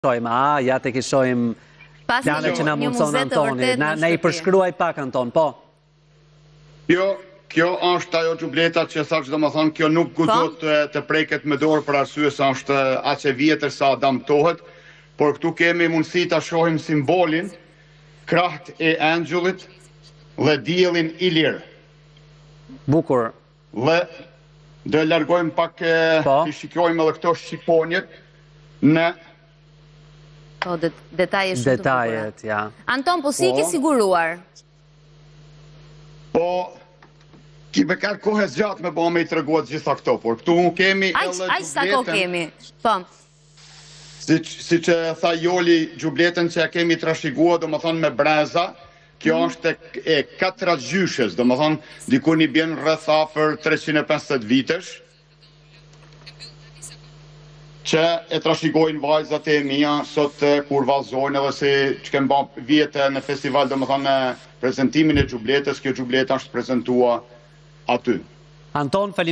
Ja të kishojmë plane që na mundëson Antoni. Na i përshkruaj pak, Anton, po. Jo, kjo është ajo xhubleta që thash, domethënë kjo nuk guxohet të preket me dorë për arsye se është aq e vjetër sa damtohet, por këtu kemi mundësi ta shohim simbolin kraht e angjullit dhe diellin i lirë. Bukur. Dhe do largojmë pak të shikojmë edhe këto shqiponjet në detaje shumë të bukura. Ja. Anton, po si i ke siguruar? Po, kime ka kohë zgjatë me bëme i treguat gjitha këto, por këtu kemi edhe Aq sa kohë kemi. Po. Si që tha Joli, xhubletën që ja kemi trashëguar, domethënë me breza, kjo është e 4 gjyshes, domethënë diku i bën rreth afër 350 vitesh, që e trashëgojnë vajzat e mia sot kur vallëzojnë edhe se që kemë bërë vjetë në festival, domethënë në prezentimin e xhubletës, kjo xhubleta është prezantuar aty. Anton,